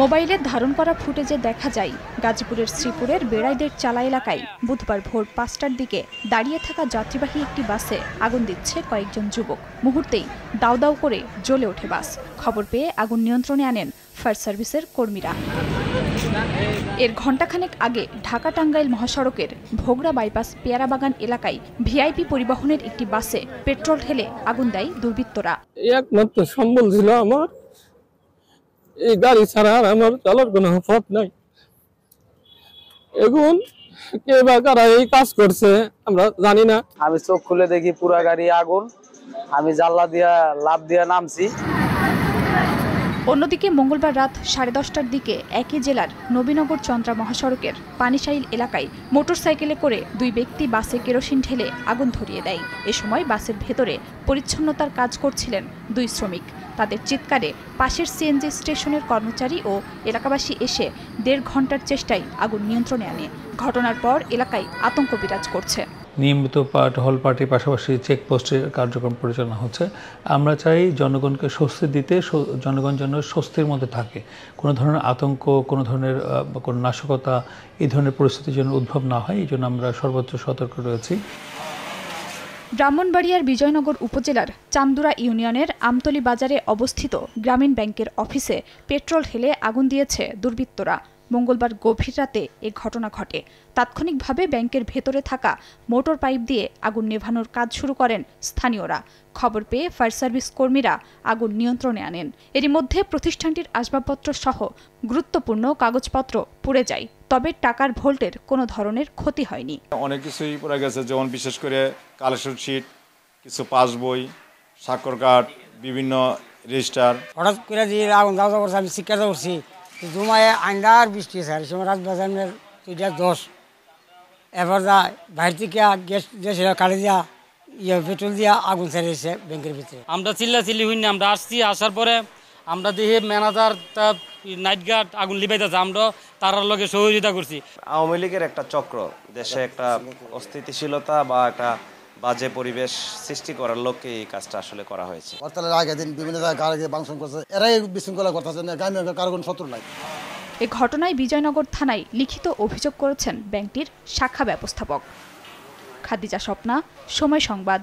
মোবাইলে ধারণ করা ফুটেজে দেখা যায় গাজীপুরের শ্রীপুরের বেড়াইদের চালা এলাকায় বুধবার ভোর ৫টার দিকে দাঁড়িয়ে থাকা যাত্রীবাহী একটি বাসে আগুন দিচ্ছে কয়েকজন যুবক। মুহূর্তেই দাউ দাউ করে জ্বলে ওঠে বাস। খবর পেয়ে আগুন নিয়ন্ত্রণে আনেন ফায়ার সার্ভিসের কর্মীরা। এর ঘণ্টাখানেক আগে ঢাকা টাঙ্গাইল মহাসড়কের ভোগড়া বাইপাস পেয়ারাবাগান এলাকায় ভিআইপি পরিবহনের একটি বাসে পেট্রোল ঢেলে আগুন দেয় দুর্বৃত্তরা। একমাত্র সম্বল ছিল আমার, এই গাড়ি ছাড়া আমার চলার কোনো পথ নাই। এখন কে বা কারা এই কাজ করছে আমরা জানি না। আমি চোখ খুলে দেখি পুরা গাড়ি আগুন। আমি জানলা দিয়া লাফ দিয়া নামছি। অন্যদিকে মঙ্গলবার রাত 10:30টার দিকে একই জেলার নবীনগর চন্দ্রা মহাসড়কের পানিশাইল এলাকায় মোটরসাইকেলে করে দুই ব্যক্তি বাসে কেরোসিন ঢেলে আগুন ধরিয়ে দেয়। এ সময় বাসের ভেতরে পরিচ্ছন্নতার কাজ করছিলেন দুই শ্রমিক। তাদের চিৎকারে পাশের সিএনজি স্টেশনের কর্মচারী ও এলাকাবাসী এসে 1.5 ঘন্টার চেষ্টায় আগুন নিয়ন্ত্রণে আনে। ঘটনার পর এলাকায় আতঙ্ক বিরাজ করছে। নিয়মিত টহল পার্টির পাশাপাশি চেকপোস্টের কার্যক্রম পরিচালনা হচ্ছে। আমরা চাই জনগণকে স্বস্তি দিতে, জনগণ যেন স্বস্তির মধ্যে থাকে, কোনো ধরনের আতঙ্ক, কোনো ধরনের কোনো নাশকতা এই ধরনের পরিস্থিতির জন্য উদ্ভব না হয়, এই জন্য আমরা সর্বোচ্চ সতর্ক রয়েছি। ব্রাহ্মণবাড়িয়ার বিজয়নগর উপজেলার চান্দুরা ইউনিয়নের আমতলী বাজারে অবস্থিত গ্রামীণ ব্যাংকের অফিসে পেট্রোল ঢেলে আগুন দিয়েছে দুর্বৃত্তরা। মঙ্গলবার গভীর রাতে এ ঘটনা ঘটে। তাৎক্ষণিকভাবে ব্যাংকের ভেতরে থাকা মোটর পাইপ দিয়ে আগুন নেভানোর কাজ শুরু করেন স্থানীয়রা। খবর পেয়ে ফায়ার সার্ভিস কর্মীরা আগুন নিয়ন্ত্রণে আনেন। এরই মধ্যে প্রতিষ্ঠানটির আসবাবপত্র সহ গুরুত্বপূর্ণ কাগজপত্র পুড়ে যায়, তবে টাকার ভোল্টের কোনো ধরনের ক্ষতি হয়নি। অনেক কিছুই পুড়ে গেছে, যেমন বিশেষ করে কালেকশন শিট, কিছু পাসবই, স্বাক্ষর কার্ড, বিভিন্ন রেজিস্টার। হঠাৎ করে দিয়ে আগুন দাও করছে, আমি শিক্ষাটা করছি জুমায় আন্ডার বৃষ্টি স্যার, সময় রাত বাজার 2:10। এবার বাইরে থেকে গ্যাস কাটে দিয়া পেট্রোল দিয়া আগুন ছেড়েছে ব্যাংকের ভিতরে। আমরা চিল্লি হইনি, আমরা আসছি, আসার পরে আমরা দেখি ম্যানেজার নাইট গার্ড আগুন লিবাইতেছে, আমরা তার লগে সহযোগিতা করছি। আওয়ামী লীগের একটা চক্র দেশে একটা অস্থিতিশীলতা বা একটা বাজে পরিবেশ সৃষ্টি করার লক্ষ্যে এই কাজটা আসলে করা হয়েছে। হরতালের আগের দিন বিভিন্ন জায়গায় গাড়ি ভাঙচুর করছে, এরাই বিশৃঙ্খলা করতেছে, কারো কোনো শত্রু নাই। এ ঘটনায় বিজয়নগর থানায় লিখিত অভিযোগ করেছেন ব্যাংকটির শাখা ব্যবস্থাপক। খাদিজা স্বপ্না, সময় সংবাদ।